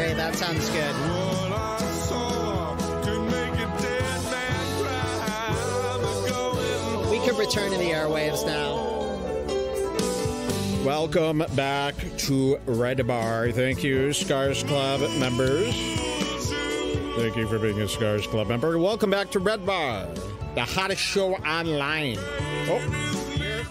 Okay, that sounds good. What I saw could make a dead man cry. But going We can return to the airwaves now. Welcome back to Redbar. Thank you, Scars Club members. Thank you for being a Scars Club member. Welcome back to Redbar, the hottest show online. Oh.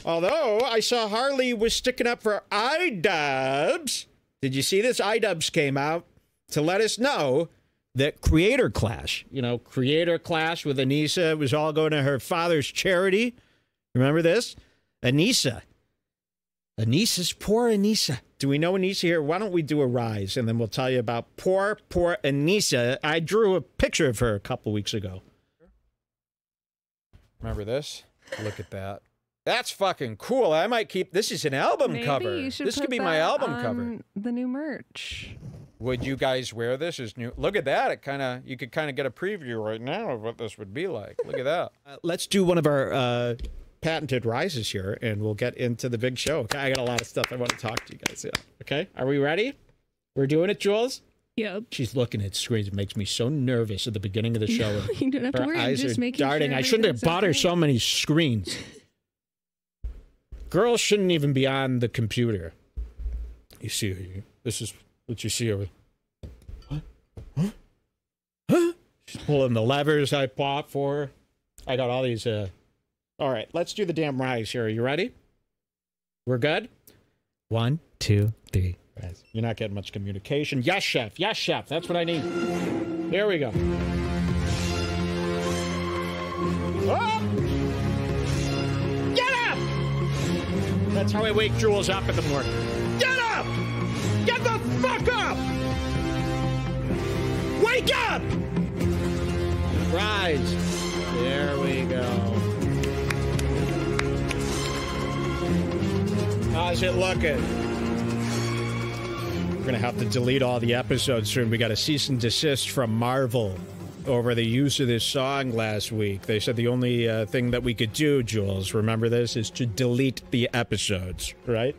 Although I saw Harley was sticking up for Idubbbz. Did you see this? Idubbbz came out to let us know that Creator Clash, you know, Creator Clash with Anisa, was all going to her father's charity. Remember this? Anisa's poor Anisa. Do we know Anisa here? Why don't we do a rise, and then we'll tell you about poor Anisa. I drew a picture of her a couple weeks ago. Remember this? Look at that. That's fucking cool. I might keep... This is an album cover. You should this put could be that my album on cover. The new merch. Would you guys wear this as new? Look at that. It kind of... You could kind of get a preview right now of what this would be like. Look at that. Let's do one of our... patented rises here, and we'll get into the big show. Okay, I got a lot of stuff I want to talk to you guys. Yeah. Okay, are we ready? We're doing it, Jules? Yep. She's looking at screens. It makes me so nervous at the beginning of the show. You don't have to her worry. I'm eyes just are making darting. sure I shouldn't have bought her so many screens. Girls shouldn't even be on the computer. You see, this is what you see over. What? Huh? Huh? She's pulling the levers I bought for her. I got all these... All right, let's do the damn rise here. Are you ready? We're good? 1, 2, 3. Rise. You're not getting much communication. Yes, chef. Yes, chef. That's what I need. Here we go. Oh! Get up! That's how I wake Jules up in the morning. Get up! Get the fuck up! Wake up! Rise. There we go. How's it looking? We're going to have to delete all the episodes soon. We got a cease and desist from Marvel over the use of this song last week. They said the only thing that we could do, Jules, remember this, is to delete the episodes, right?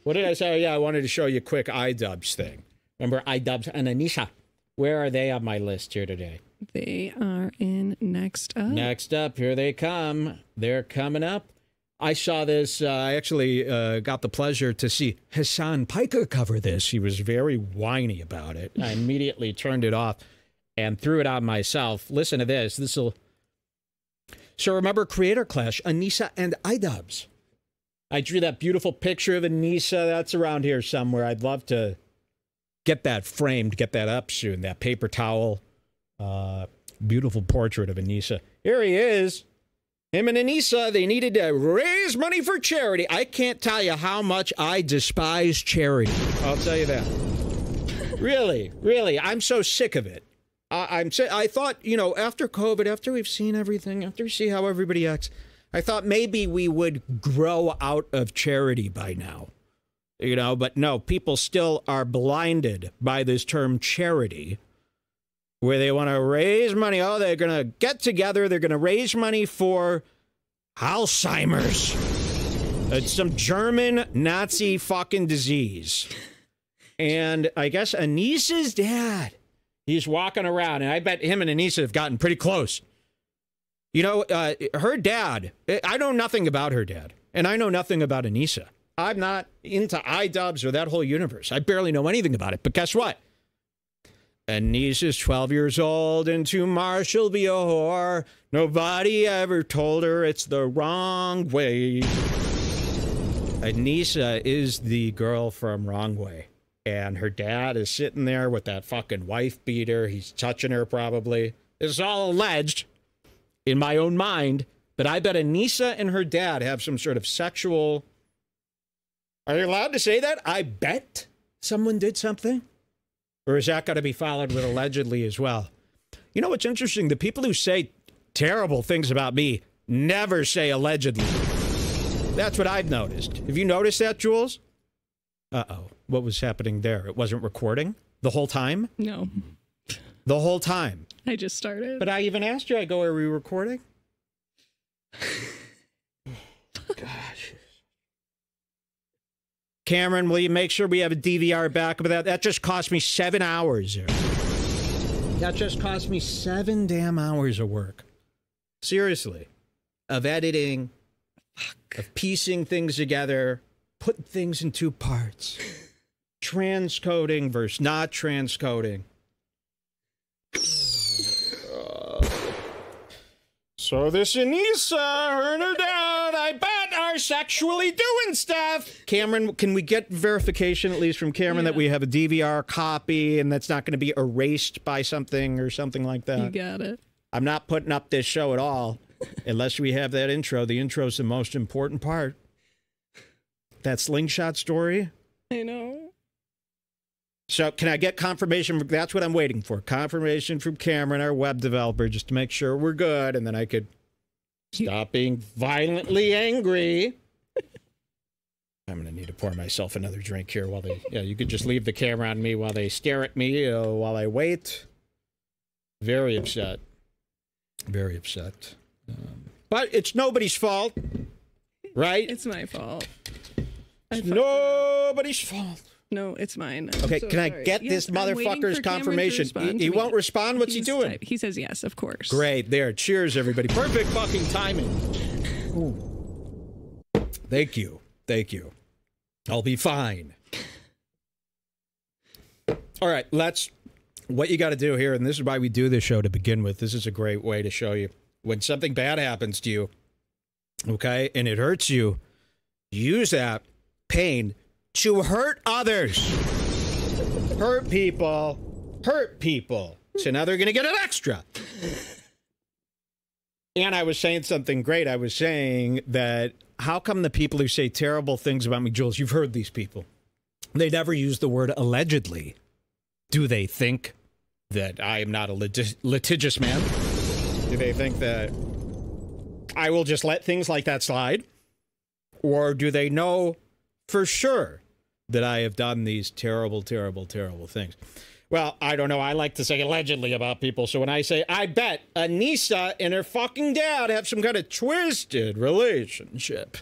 What did I say? Oh, yeah, I wanted to show you a quick Idubbbz thing. Remember Idubbbz and Anisa? Where are they on my list here today? They are in Next Up. Next up, here they come. They're coming up. I saw this. I actually got the pleasure to see Hassan Piker cover this. He was very whiny about it. I immediately turned it off and threw it on myself. Listen to this. This'll. So remember Creator Clash, Anisa and Idubbbz. I drew that beautiful picture of Anisa. That's around here somewhere. I'd love to get that framed, get that up soon. That paper towel, beautiful portrait of Anisa. Here he is. Him and Anisa, they needed to raise money for charity. I can't tell you how much I despise charity. I'll tell you that. Really, really, I'm so sick of it. I thought, you know, after COVID, after we've seen everything, after we see how everybody acts, I thought maybe we would grow out of charity by now. You know, but no, people still are blinded by this term charity, where they want to raise money. Oh, they're going to get together. They're going to raise money for Alzheimer's. It's some German Nazi fucking disease. And I guess Anisa's dad, he's walking around, and I bet him and Anisa have gotten pretty close. You know, her dad, I know nothing about her dad, and I know nothing about Anisa. I'm not into Idubbbz or that whole universe. I barely know anything about it. But guess what? Anisa's 12 years old, and tomorrow she'll be a whore. Nobody ever told her it's the wrong way. Anisa is the girl from Wrong Way. And her dad is sitting there with that fucking wife beater. He's touching her probably. This is all alleged in my own mind. But I bet Anisa and her dad have some sort of sexual... Are you allowed to say that? I bet someone did something? Or is that got to be followed with allegedly as well? You know what's interesting? The people who say terrible things about me never say allegedly. That's what I've noticed. Have you noticed that, Jules? Uh-oh. What was happening there? It wasn't recording the whole time? No. The whole time? I just started. But I even asked you, I go, are we recording? Gosh. Cameron, will you make sure we have a DVR backup of that? That just cost me 7 hours. That just cost me 7 damn hours of work. Seriously. Of editing, of piecing things together, putting things in 2 parts. Transcoding versus not transcoding. So this Anissa, her down, I bet, are sexually doing stuff. Cameron, can we get verification, at least from Cameron, that we have a DVR copy and that's not going to be erased by something or something like that? You got it. I'm not putting up this show at all unless we have that intro. The intro's the most important part. That slingshot story. I know. So can I get confirmation? That's what I'm waiting for. Confirmation from Cameron, our web developer, just to make sure we're good, and then I could stop being violently angry. I'm going to need to pour myself another drink here while they... Yeah, you could just leave the camera on me while they stare at me while I wait. Very upset. Very upset. But it's nobody's fault, right? It's my fault. It's nobody's fault. No, it's mine. Okay, can I get this motherfucker's confirmation? He won't respond? What's he doing? He says yes, of course. Great. There. Cheers, everybody. Perfect fucking timing. Ooh. Thank you. Thank you. I'll be fine. All right, what you got to do here, and this is why we do this show to begin with. This is a great way to show you. When something bad happens to you, okay, and it hurts you, use that pain to hurt others. Hurt people. Hurt people. So now they're going to get an extra. And I was saying something great. I was saying that how come the people who say terrible things about me, Jules, you've heard these people, they never use the word allegedly. Do they think that I am not a litigious man? Do they think that I will just let things like that slide? Or do they know for sure that I have done these terrible, terrible, terrible things? Well, I don't know. I like to say allegedly about people. So when I say, I bet Anissa and her fucking dad have some kind of twisted relationship,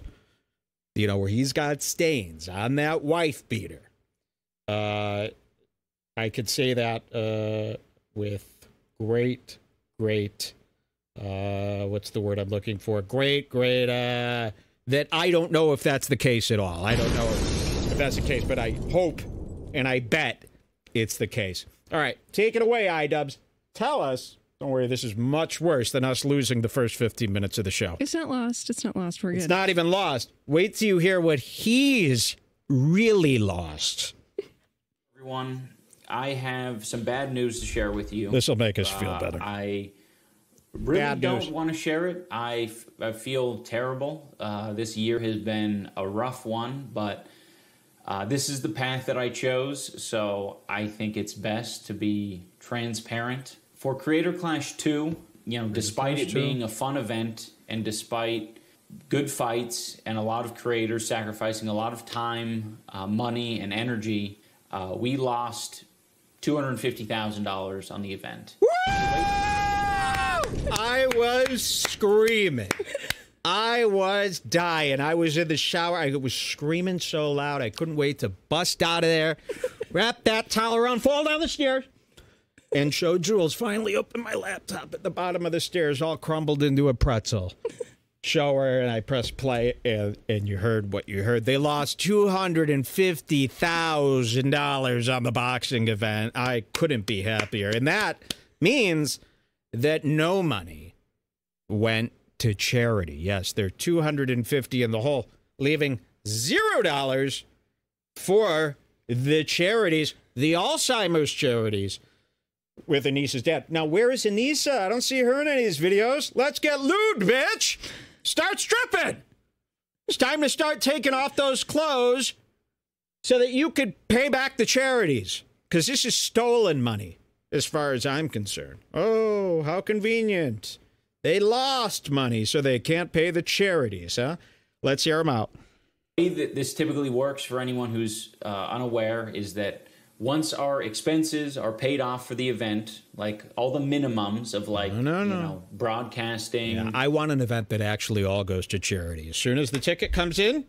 you know, where he's got stains on that wife beater. I could say that with great, what's the word I'm looking for? Great, that I don't know if that's the case at all. I don't know if that's the case, but I hope and I bet it's the case. All right, take it away, Idubbbz. Tell us. Don't worry, this is much worse than us losing the first 15 minutes of the show. It's not lost. It's not lost. We're good. It's not even lost. Wait till you hear what he's really lost. Everyone, I have some bad news to share with you. This will make us feel better. I really don't want to share it. I feel terrible. This year has been a rough one, but this is the path that I chose, so I think it's best to be transparent. For Creator Clash 2, you know, despite it being a fun event and despite good fights and a lot of creators sacrificing a lot of time, money, and energy, we lost $250,000 on the event. Woo! I was screaming. I was dying. I was in the shower. I was screaming so loud. I couldn't wait to bust out of there, wrap that towel around, fall down the stairs, and show Jules. Finally open my laptop at the bottom of the stairs, all crumbled into a pretzel. Show her, and I pressed play, and you heard what you heard. They lost $250,000 on the boxing event. I couldn't be happier. And that means that no money went to charity. Yes, they're $250 in the hole, leaving $0 for the charities, the Alzheimer's charities, with Anissa's dad. Now, where is Anissa? I don't see her in any of these videos. Let's get lewd, bitch! Start stripping! It's time to start taking off those clothes so that you could pay back the charities. Because this is stolen money, as far as I'm concerned. Oh, how convenient. They lost money, so they can't pay the charities, huh? Let's hear them out. The way that this typically works for anyone who's unaware is that once our expenses are paid off for the event, like all the minimums of like, you know, broadcasting. Yeah, I want an event that actually all goes to charity. As soon as the ticket comes in,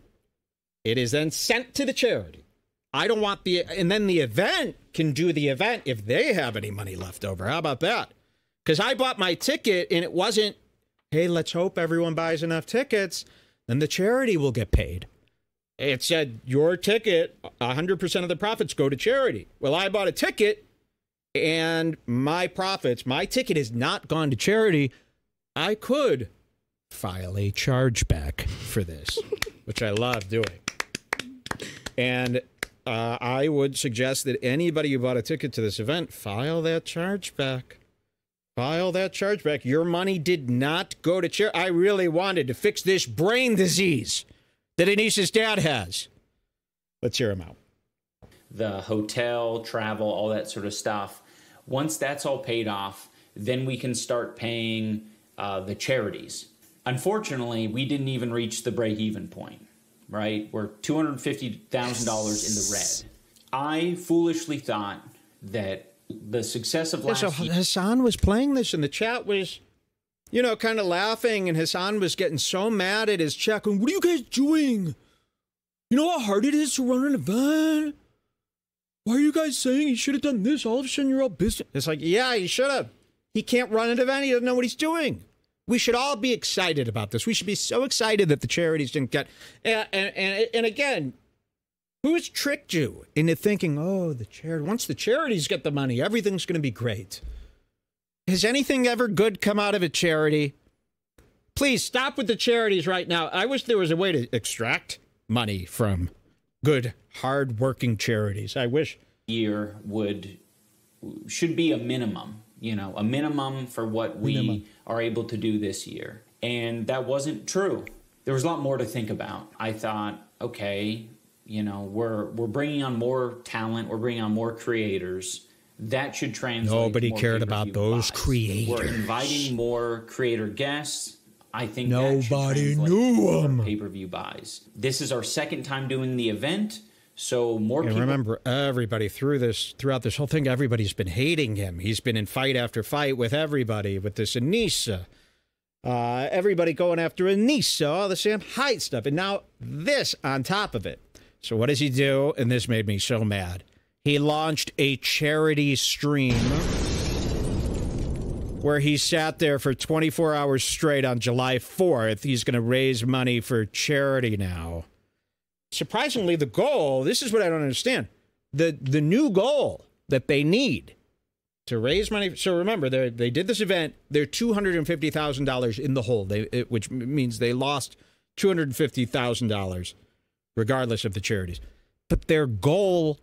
It is then sent to the charity. I don't want and then the event can do the event if they have any money left over. How about that? Because I bought my ticket and it wasn't, hey, let's hope everyone buys enough tickets, then the charity will get paid. It said your ticket, 100% of the profits go to charity. Well, I bought a ticket and my ticket has not gone to charity. I could file a chargeback for this, which I love doing. And I would suggest that anybody who bought a ticket to this event, file that chargeback. File that chargeback. Your money did not go to charity. I really wanted to fix this brain disease that Anissa's dad has. Let's hear him out. The hotel, travel, all that sort of stuff. Once that's all paid off, then we can start paying the charities. Unfortunately, we didn't even reach the break-even point, right? We're $250,000 in the red. I foolishly thought that the success of last year... Hassan was playing this, and the chat was, you know, kind of laughing, and Hassan was getting so mad at his chat, going, what are you guys doing? You know how hard it is to run an event? Why are you guys saying he should have done this? All of a sudden, you're all business. It's like, yeah, he should have. He can't run an event. He doesn't know what he's doing. We should all be excited about this. We should be so excited that the charities didn't get... And again, who's tricked you into thinking, oh, once the charities get the money, everything's going to be great? Has anything ever good come out of a charity? Please stop with the charities right now. I wish there was a way to extract money from good, hard-working charities. I wish. Year should be a minimum, you know, a minimum for what we are able to do this year. And that wasn't true. There was a lot more to think about. I thought, okay, you know, we're bringing on more talent. We're bringing on more creators. That should translate. Nobody cared about those creators. We're inviting more creator guests. I think nobody knew them. Pay-per-view buys. This is our second time doing the event, so more people. Remember, everybody throughout this whole thing, everybody's been hating him. He's been in fight after fight with everybody, with this Anissa. Everybody going after Anissa, all the Sam Hyde stuff, and now this on top of it. So what does he do? And this made me so mad. He launched a charity stream where he sat there for 24 hours straight on July 4th. He's going to raise money for charity now. Surprisingly, the goal, this is what I don't understand. The new goal that they need to raise money. So remember, they did this event. They're $250,000 in the hole, which means they lost $250,000 regardless of the charities. But their goal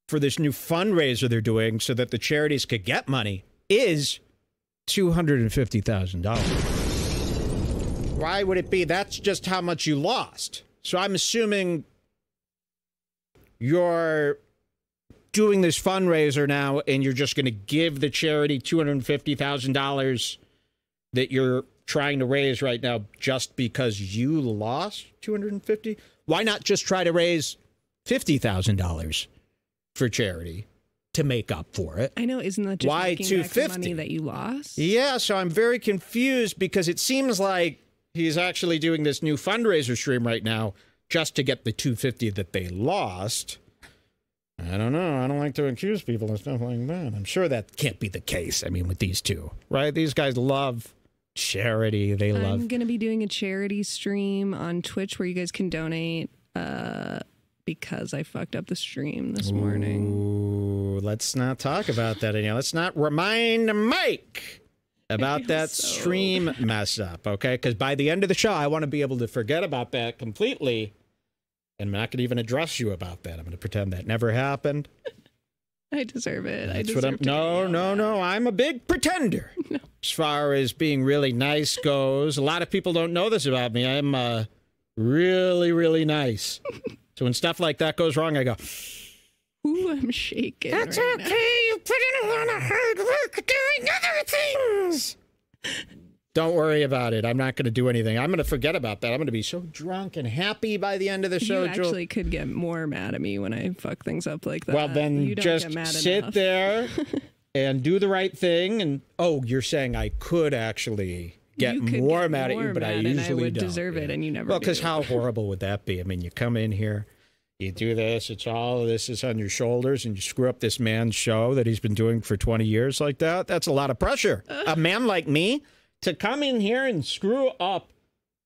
for this new fundraiser they're doing so that the charities could get money is $250,000. Why would it be? That's just how much you lost. So I'm assuming you're doing this fundraiser now and you're just going to give the charity $250,000 that you're trying to raise right now just because you lost $250,000? Why not just try to raise $50,000 for charity to make up for it? I know, isn't that just why making back the money $250,000 that you lost? Yeah, so I'm very confused because it seems like he's actually doing this new fundraiser stream right now just to get the $250,000 that they lost. I don't know. I don't like to accuse people and stuff like that. I'm sure that can't be the case. I mean, with these two, right? These guys love charity. I'm going to be doing a charity stream on Twitch where you guys can donate because I fucked up the stream this morning. Ooh, let's not talk about that anymore. Let's not remind Mike about that stream mess up, okay? Because by the end of the show, I want to be able to forget about that completely. And I'm not going to even address you about that. I'm going to pretend that never happened. I deserve it. No. I'm a big pretender. No. As far as being really nice goes, a lot of people don't know this about me. I'm really, really nice. So when stuff like that goes wrong, I go, ooh, I'm shaking. That's right okay. now. You put in a lot of hard work doing other things. Don't worry about it. I'm not going to do anything. I'm going to forget about that. I'm going to be so drunk and happy by the end of the show. You actually could get more mad at me when I fuck things up like that. Well, then just sit there and do the right thing. And you're saying I could actually get more mad at you, but I usually and I would don't. deserve it, and you never. Well, because do. how horrible would that be? I mean, you come in here, you do this, it's all this is on your shoulders, and you screw up this man's show that he's been doing for 20 years like that. That's a lot of pressure. A man like me to come in here and screw up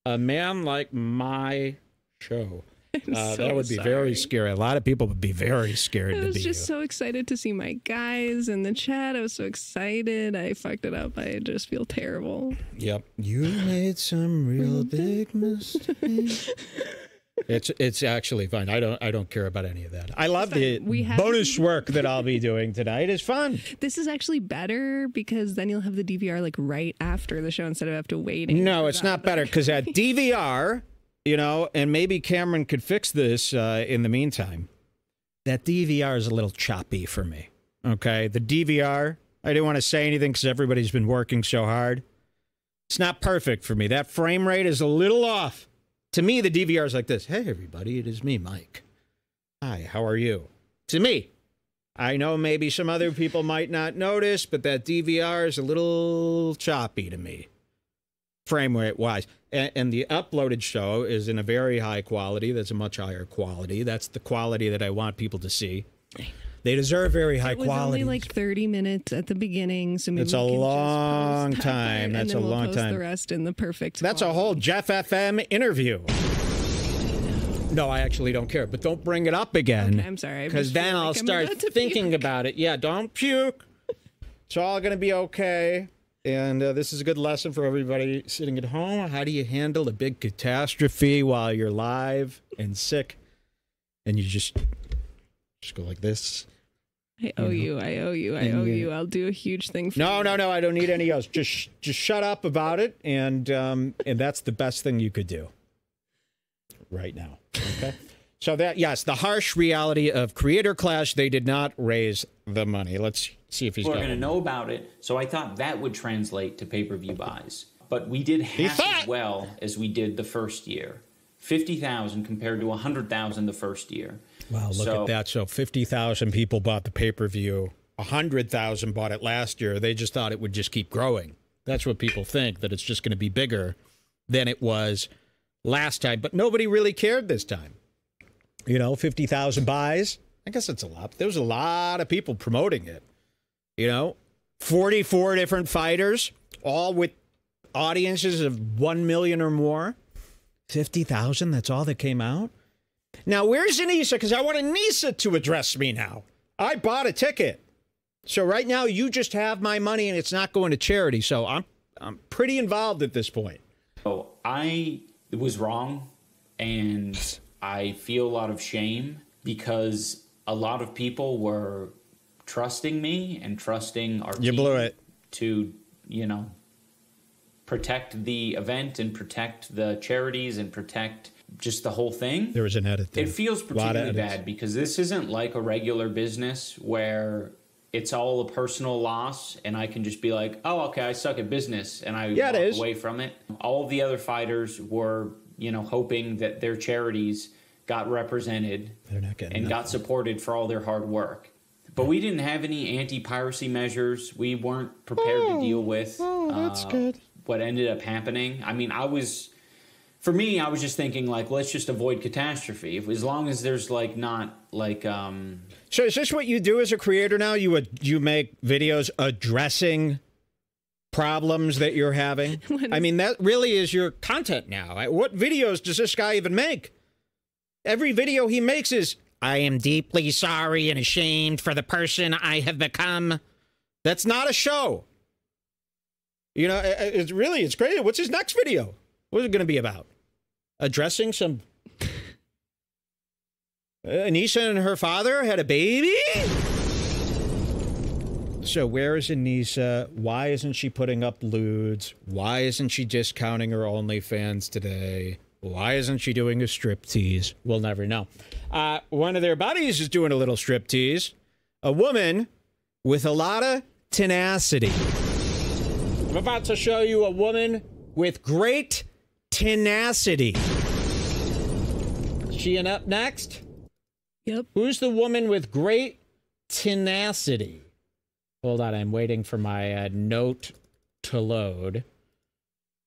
a man like my show. That would be very scary. A lot of people would be very scared to be I was just so excited to see my guys in the chat. I was so excited. I fucked it up. I just feel terrible. Yep. You made some real big mistakes. It's actually fine. I don't care about any of that. I love the bonus work that I'll be doing tonight. It's fun. This is actually better because then you'll have the DVR like right after the show instead of have to waiting. No, it's not better because at DVR, you know, and maybe Cameron could fix this in the meantime. That DVR is a little choppy for me. Okay, the DVR. I didn't want to say anything because everybody's been working so hard. It's not perfect for me. That frame rate is a little off. To me, the DVR is like this. Hey, everybody, it is me, Mike. Hi, how are you? To me. I know maybe some other people might not notice, but that DVR is a little choppy to me, frame rate-wise. And the uploaded show is in a very high quality. That's a much higher quality. That's the quality that I want people to see. They deserve very high quality. It was only like 30 minutes at the beginning, so maybe it's a long time. That's a long time. The rest in the perfect. That's a whole Jeff FM interview. No, I actually don't care, but don't bring it up again. Okay, I'm sorry. Because then I'll start thinking about it. Yeah, don't puke. It's all going to be okay. And this is a good lesson for everybody sitting at home. How do you handle a big catastrophe while you're live and sick? And you just go like this. I owe you. I'll do a huge thing for you. No. I don't need any else. Just shut up about it. And that's the best thing you could do right now. Okay. So that, yes, the harsh reality of Creator Clash, they did not raise the money. Let's see if he's going to know about it. So I thought that would translate to pay-per-view buys. But we did half as well as we did the first year. 50,000 compared to 100,000 the first year. Wow, look at that. So 50,000 people bought the pay-per-view. 100,000 bought it last year. They just thought it would just keep growing. That's what people think, that it's just going to be bigger than it was last time. But nobody really cared this time. You know, 50,000 buys. I guess it's a lot. There was a lot of people promoting it. You know, 44 different fighters, all with audiences of 1 million or more. 50,000, that's all that came out. Now, where's Anisa? Because I want Anisa to address me now. I bought a ticket. So right now, you just have my money and it's not going to charity. So I'm pretty involved at this point. Oh, I was wrong, and I feel a lot of shame because a lot of people were trusting me and trusting our team blew it. To, you know, protect the event and protect the charities and protect just the whole thing. There was an edit there. It feels particularly bad because this isn't like a regular business where it's all a personal loss and I can just be like, oh, okay, I suck at business and I walk away from it. All of the other fighters were, you know, hoping that their charities got represented and got supported for all their hard work. But we didn't have any anti-piracy measures. We weren't prepared to deal with that's good. What ended up happening. I mean, I was just thinking, like, let's just avoid catastrophe. As long as there's, like, not, like... So is this what you do as a creator now? You make videos addressing problems that you're having? I mean, that really is your content now. What videos does this guy even make? Every video he makes is, I am deeply sorry and ashamed for the person I have become. That's not a show. You know, it's great. What's his next video? What is it going to be about? Addressing some... Anisa and her father had a baby? So where is Anisa? Why isn't she putting up lewds? Why isn't she discounting her OnlyFans today? Why isn't she doing a striptease? We'll never know. One of their buddies is doing a little striptease. A woman with a lot of tenacity. I'm about to show you a woman with great tenacity. She up next? Yep. Who's the woman with great tenacity? Hold on, I'm waiting for my note to load.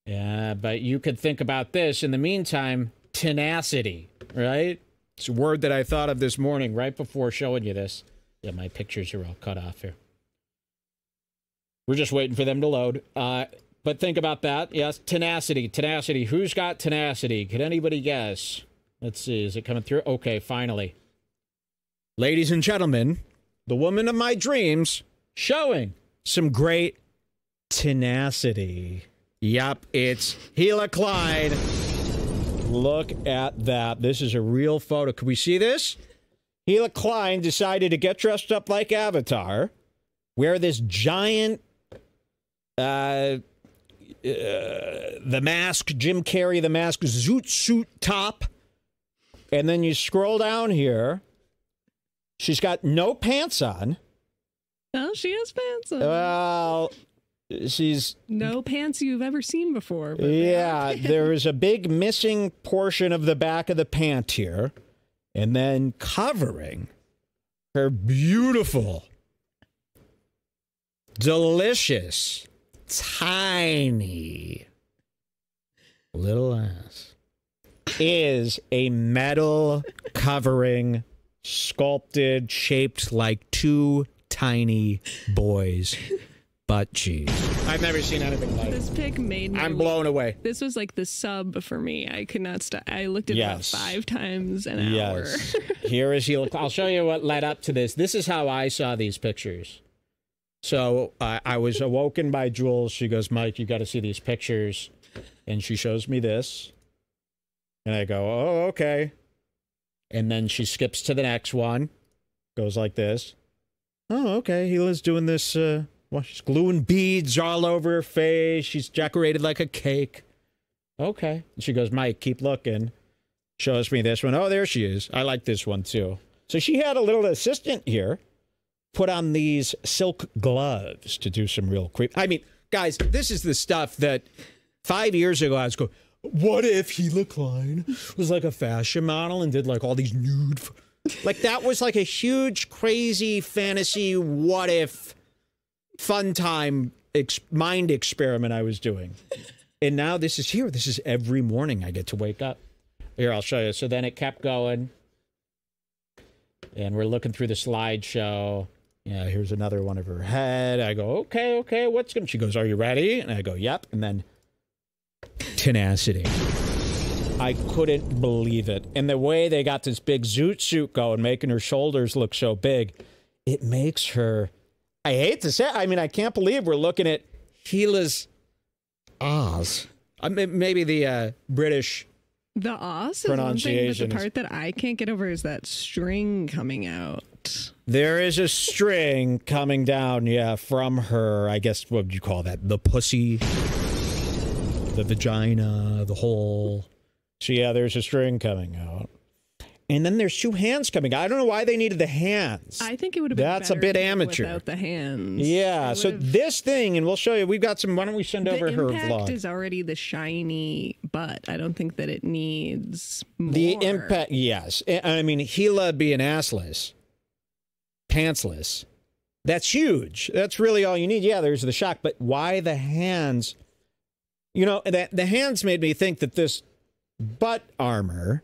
Yeah, but you could think about this in the meantime. Tin-ass-ity, right? It's a word that I thought of this morning right before showing you this. Yeah, my pictures are all cut off here. We're just waiting for them to load. But think about that. Yes, tenacity. Tenacity. Who's got tenacity? Can anybody guess? Let's see. Is it coming through? Okay, finally. Ladies and gentlemen, the woman of my dreams showing some great tenacity. Yup, it's Hila Klein. Look at that. This is a real photo. Can we see this? Hila Klein decided to get dressed up like Avatar, wear this giant, the mask, Jim Carrey, the mask, zoot suit top. And then you scroll down here. She's got no pants on. Oh, she has pants on. Well, she's... No pants you've ever seen before. But yeah, there is a big missing portion of the back of the pant here. And then covering her beautiful, delicious, tiny little ass is a metal covering sculpted, shaped like two tiny boys' butt cheeks. I've never seen anything like this. Pic made me. I'm blown away. This was like the sub for me. I could not stop. I looked at it about 5 times an hour. Here is Hila. I'll show you what led up to this. This is how I saw these pictures. So I was awoken by Jules. She goes, Mike, you got to see these pictures. And she shows me this. And I go, oh, okay. And then she skips to the next one. Goes like this. Oh, okay. Hila's doing this. Well, she's gluing beads all over her face. She's decorated like a cake. Okay. And she goes, Mike, keep looking. Shows me this one. Oh, there she is. I like this one, too. So she had a little assistant here put on these silk gloves to do some real creep. I mean, guys, this is the stuff that 5 years ago I was going, what if Hila Klein was like a fashion model and did like all these nude... Like that was like a huge, crazy fantasy what if fun time mind experiment I was doing. And now this is here. This is every morning I get to wake up. Here, I'll show you. So then it kept going. And we're looking through the slideshow. Yeah, here's another one of her head. I go, okay, what's going to... She goes, are you ready? And I go, yep. And then tenacity. I couldn't believe it. And the way they got this big zoot suit going, making her shoulders look so big, it makes her... I hate to say it. I mean, I can't believe we're looking at Hila's Oz. Maybe the British the Oz is one thing, but the part that I can't get over is that string coming out. There is a string coming down, yeah, from her, I guess, what would you call that? The pussy, the vagina, the hole. So, yeah, there's a string coming out. And then there's 2 hands coming out. I don't know why they needed the hands. I think it would have been That's a bit amateur. Without the hands. Yeah, so this thing, and we'll show you, we've got some, why don't we send over her vlog? The impact is already the shiny butt. I don't think that it needs more. The impact, yes. I mean, Hila being assless, pantsless, that's huge. That's really all you need. Yeah, there's the shock, but why the hands? You know, the hands made me think that this butt armor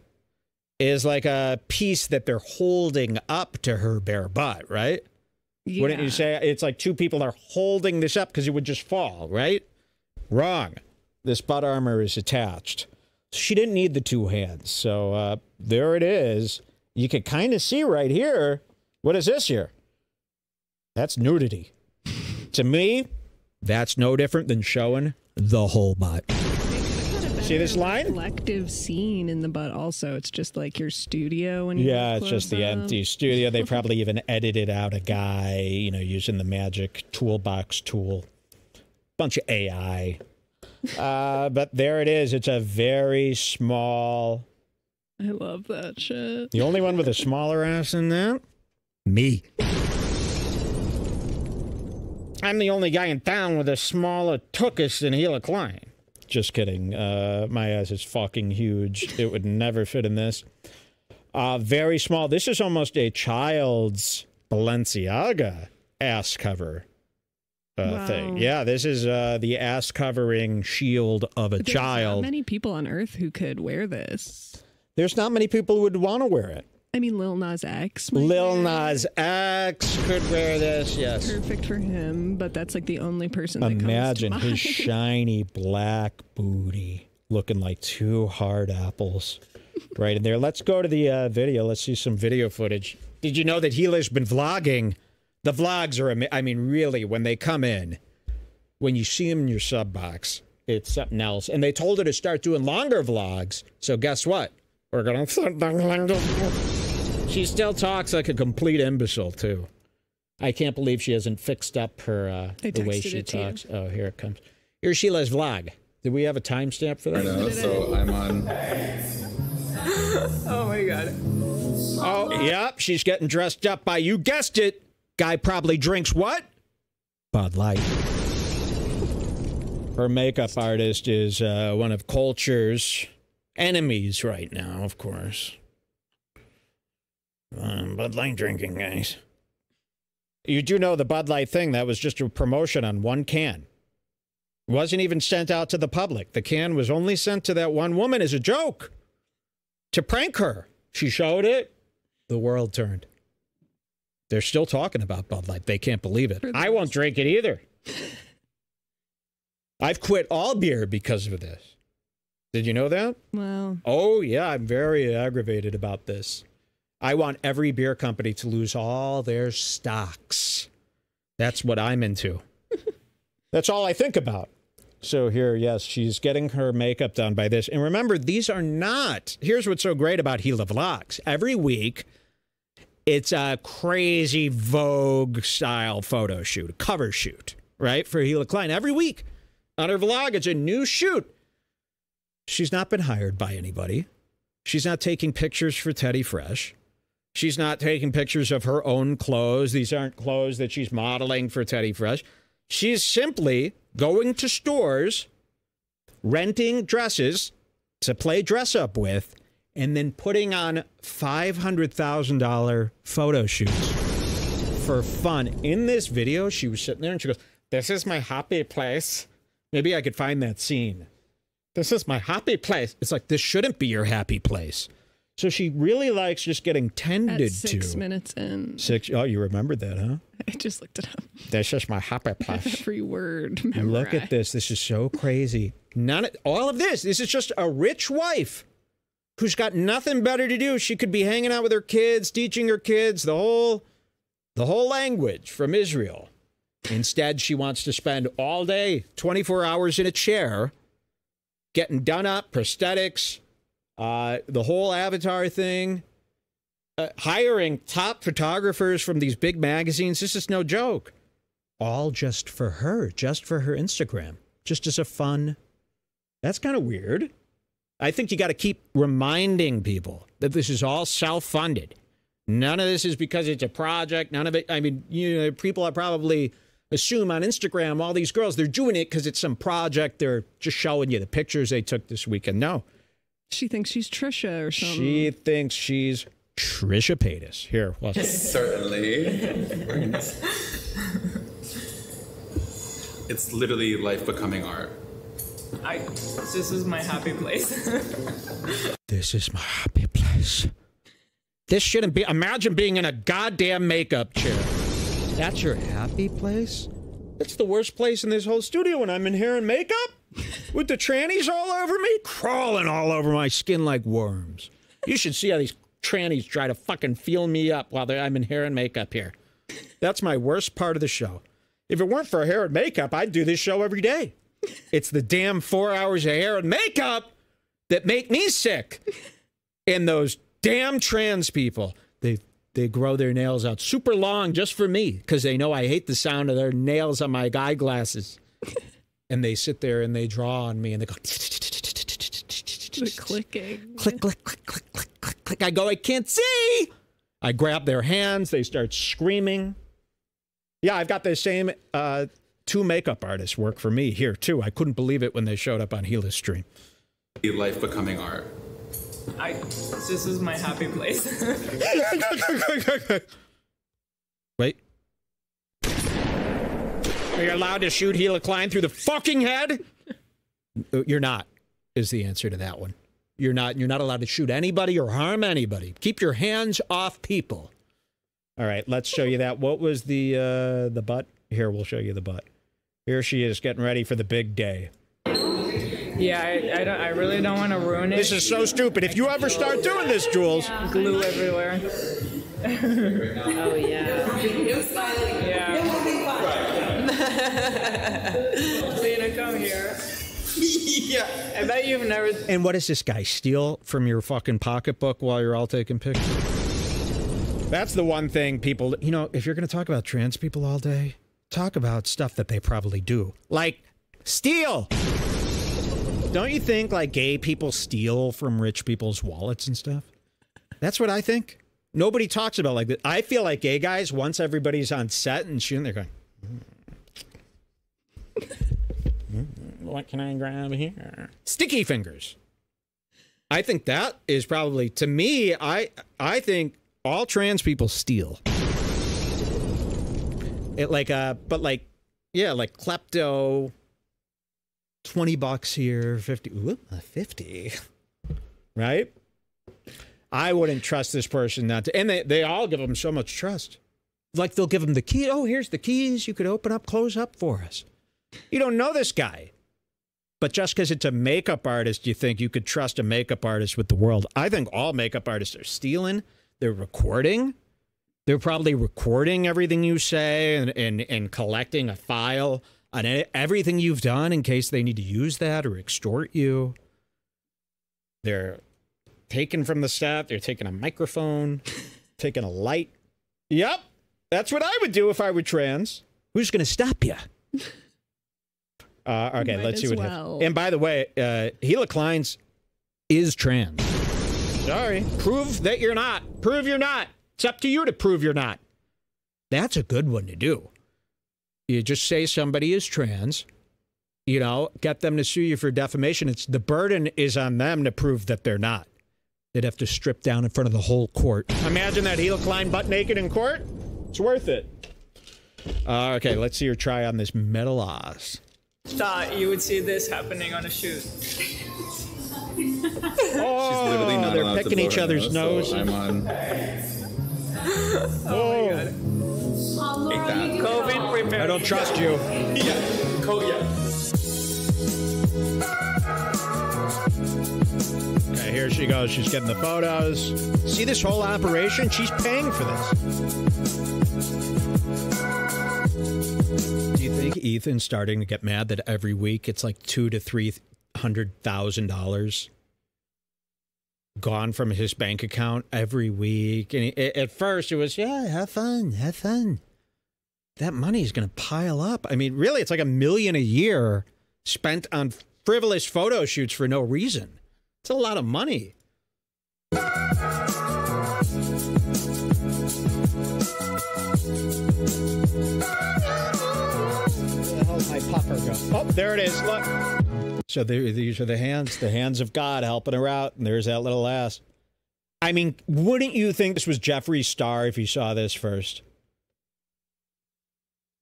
is like a piece that they're holding up to her bare butt, right? Yeah. Wouldn't you say? It's like 2 people are holding this up because it would just fall, right? Wrong. This butt armor is attached. She didn't need the 2 hands. So there it is. You can kind of see right here. What is this here? That's nudity. To me, that's no different than showing the whole butt. See this line? Reflective scene in the butt also. It's just like your studio. When yeah, it's just the empty studio. They probably even edited out a guy, you know, using the magic toolbox tool. Bunch of AI. But there it is. It's a very small... I love that shit. The only one with a smaller ass in that? Me. I'm the only guy in town with a smaller tuchus than Hila Klein. Just kidding. My ass is fucking huge. It would never fit in this. Very small. This is almost a child's Balenciaga ass cover. thing. Yeah, this is the ass-covering shield of a child. There's not many people on Earth who could wear this. There's not many people who would want to wear it. I mean, Lil Nas X. Lil Nas X could wear this, yes. Perfect for him, but that's like the only person that Imagine comes to his mind. shiny black booty looking like two hard apples right in there. Let's go to the video. Let's see some video footage. Did you know that Hila's been vlogging? The vlogs are, I mean, really, when they come in, when you see them in your sub box, it's something else. And they told her to start doing longer vlogs. So guess what? We're going to... She still talks like a complete imbecile, too. I can't believe she hasn't fixed up her the way she talks. Oh, here it comes. Here's Sheila's vlog. Did we have a timestamp for that? No, so I'm on... Oh, my God. Oh, yep. She's getting dressed up by, you guessed it, guy probably drinks what? Bud Light. Her makeup artist is one of culture's enemies right now, of course. Bud Light drinking, guys. You do know the Bud Light thing, that was just a promotion on one can. It wasn't even sent out to the public. The can was only sent to that one woman as a joke. To prank her. She showed it. The world turned. They're still talking about Bud Light. They can't believe it. I won't drink it either. I've quit all beer because of this. Did you know that? Wow. Oh, yeah. I'm very aggravated about this. I want every beer company to lose all their stocks. That's what I'm into. That's all I think about. So here, yes, she's getting her makeup done by this. And remember, these are not... Here's what's so great about Hila Vlogs. Every week, it's a crazy Vogue-style photo shoot, a cover shoot, right, for Hila Klein. Every week on her vlog, it's a new shoot. She's not been hired by anybody. She's not taking pictures for Teddy Fresh. She's not taking pictures of her own clothes. These aren't clothes that she's modeling for Teddy Fresh. She's simply going to stores, renting dresses to play dress up with, and then putting on $500,000 photo shoots for fun. In this video, she was sitting there and she goes, "This is my happy place." Maybe I could find that scene. "This is my happy place." It's like, this shouldn't be your happy place. So she really likes just getting tended to. 6 minutes in. Oh, you remembered that, huh? I just looked it up. That's just my happy place. Every word memorized. Look at this. This is so crazy. All of this. This is just a rich wife who's got nothing better to do. She could be hanging out with her kids, teaching her kids the whole language from Israel. Instead, she wants to spend all day, 24 hours in a chair, getting done up, prosthetics, the whole avatar thing, hiring top photographers from these big magazines. This is no joke. All just for her Instagram, just as a fun. That's kind of weird. I think you got to keep reminding people that this is all self-funded. None of this is because it's a project. None of it. I mean, people are probably assume on Instagram, all these girls, they're doing it because it's some project. They're just showing you the pictures they took this weekend. No. She thinks she's Trisha or something. She thinks she's Trisha Paytas. Here, watch. Certainly. It's literally life becoming art. This is my happy place. This is my happy place. This shouldn't be. Imagine being in a goddamn makeup chair. That's your happy place? It's the worst place in this whole studio when I'm in hair and makeup. With the trannies all over me, crawling all over my skin like worms. You should see how these trannies try to fucking feel me up while I'm in hair and makeup here. That's my worst part of the show. If it weren't for hair and makeup, I'd do this show every day. It's the damn 4 hours of hair and makeup that make me sick. And those damn trans people, they grow their nails out super long just for me because they know I hate the sound of their nails on my eyeglasses. And they sit there and they draw on me and they go... The clicking. Click, click, click, click, click, click, click. I go, I can't see. I grab their hands. They start screaming. Yeah, I've got the same two makeup artists work for me here, too. I couldn't believe it when they showed up on Hila's stream. Life becoming art. This is my happy place. Wait. Are you allowed to shoot Hila Klein through the fucking head? You're not, is the answer to that one. You're not allowed to shoot anybody or harm anybody. Keep your hands off people. All right, let's show you that. What was the butt? Here, we'll show you the butt. Here she is getting ready for the big day. Yeah, I really don't want to ruin it. This is so stupid. If you ever start doing this, Jules. Glue everywhere. Oh, yeah. Yeah. Lena, come here. Yeah. I bet you've never... And what does this guy steal from your fucking pocketbook while you're all taking pictures? That's the one thing people... You know, if you're going to talk about trans people all day, talk about stuff that they probably do. Like, steal! Don't you think, like, gay people steal from rich people's wallets and stuff? That's what I think. Nobody talks about like that. I feel like gay guys, once everybody's on set and shooting, they're going... What can I grab here? Sticky fingers. I think that is probably, to me, I think all trans people steal. It like but like, yeah, like klepto, $20 here, 50, ooh, 50, right? I wouldn't trust this person not to, and they all give them so much trust. Like they'll give them the key. Oh, here's the keys. You could open up, close up for us. You don't know this guy. But just because it's a makeup artist, you think you could trust a makeup artist with the world. I think all makeup artists are stealing. They're recording. They're probably recording everything you say and collecting a file on everything you've done in case they need to use that or extort you. They're taking from the set. They're taking a microphone, taking a light. Yep, that's what I would do if I were trans. Who's going to stop you? Okay, let's see what happens. And by the way, Hila Klein's is trans. Sorry. Prove that you're not. Prove you're not. It's up to you to prove you're not. That's a good one to do. You just say somebody is trans, you know, get them to sue you for defamation. It's the burden is on them to prove that they're not. They'd have to strip down in front of the whole court. Imagine that Hila Klein butt naked in court. It's worth it. Okay, let's see her try on this metal ass. Thought you would see this happening on a shoot. Oh, She's literally not they're allowed to picking blow each her other's nose. So I'm on. Oh my god. Take that. COVID prepare. I don't trust you. Okay, here she goes. She's getting the photos. See this whole operation? She's paying for this. Do you think Ethan's starting to get mad that every week it's like $200,000 to $300,000 gone from his bank account every week? And at first it was, yeah, have fun, have fun. That money is going to pile up. I mean, really, it's like $1 million a year spent on frivolous photo shoots for no reason. It's a lot of money. My puffer go. Oh, there it is. Look. So these are the hands of God helping her out. And there's that little ass. I mean, wouldn't you think this was Jeffree Star if you saw this first?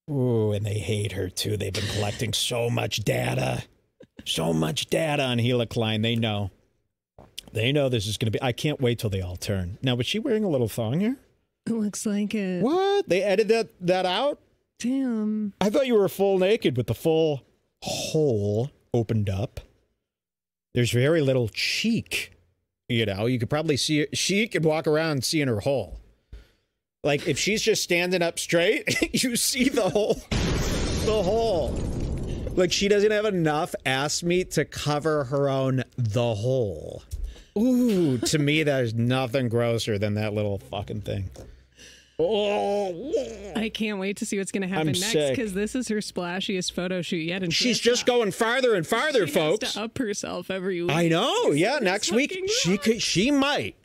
Ooh, and they hate her too. They've been collecting so much data. So much data on Hila Klein. They know. They know this is going to be... I can't wait till they all turn. Now, was she wearing a little thong here? It looks like it. What? They edited that out? Damn. I thought you were full naked with the full hole opened up. There's very little cheek. You know, you could probably see it. She could walk around seeing her hole. Like, if she's just standing up straight, you see the hole. The hole. Like, she doesn't have enough ass meat to cover her own the hole. Ooh, to me, there's nothing grosser than that little fucking thing. Oh, I can't wait to see what's going to happen next because this is her splashiest photo shoot yet. And she's just going farther and farther, folks. Has to up herself every week. I know. Yeah, next week she might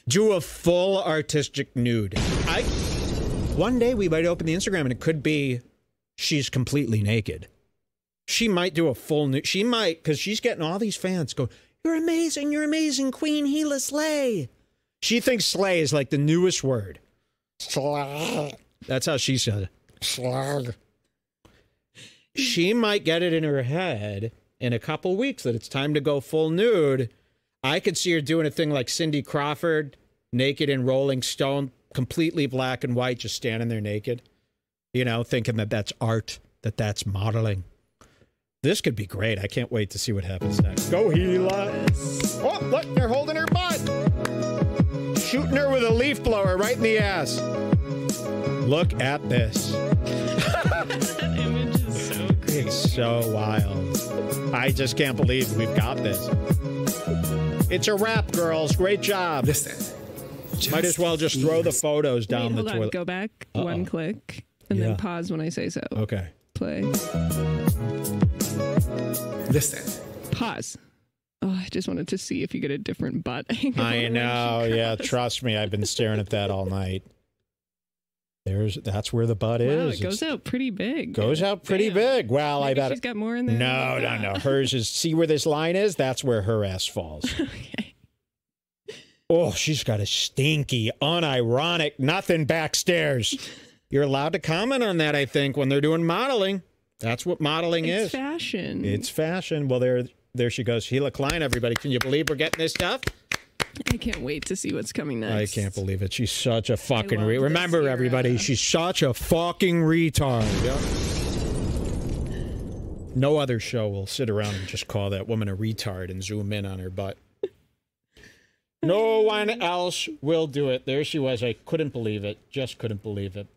do a full artistic nude. One day we might open the Instagram and it could be she's completely naked. She might do a full nude. She might, because she's getting all these fans go, you're amazing, Queen Hila Slay. She thinks slay is like the newest word. Slag. That's how she said it. Slag. She might get it in her head in a couple weeks that it's time to go full nude. I could see her doing a thing like Cindy Crawford, naked in Rolling Stone, completely black and white, just standing there naked, you know, thinking that that's art, that that's modeling. This could be great. I can't wait to see what happens next. Go, Hila. Oh, look, they're holding her butt. Shooting her with a leaf blower right in the ass. Look at this. That image is so crazy. It's so wild. I just can't believe we've got this. It's a wrap, girls. Great job. Listen. Might as well just throw the photos down the Hold toilet. on. Go back one click and then pause when I say so. Okay. Play. Listen. Pause. Oh, I just wanted to see if you get a different butt angle. I know. Yeah, trust me. I've been staring at that all night. That's where the butt Wow, is. it goes out pretty big. Goes out pretty big. Well, Maybe I bet she's got more in there. No. Hers is. See where this line is? That's where her ass falls. Okay. Oh, she's got a stinky, unironic nothing backstairs. You're allowed to comment on that, I think, when they're doing modeling. That's what modeling is. It's fashion. It's fashion. Well, there she goes. Hila Klein, everybody. Can you believe we're getting this stuff? I can't wait to see what's coming next. I can't believe it. She's such a fucking love this remember, era. everybody, she's such a fucking retard. No other show will sit around and just call that woman a retard and zoom in on her butt. No one else will do it. There she was. I couldn't believe it. Just couldn't believe it.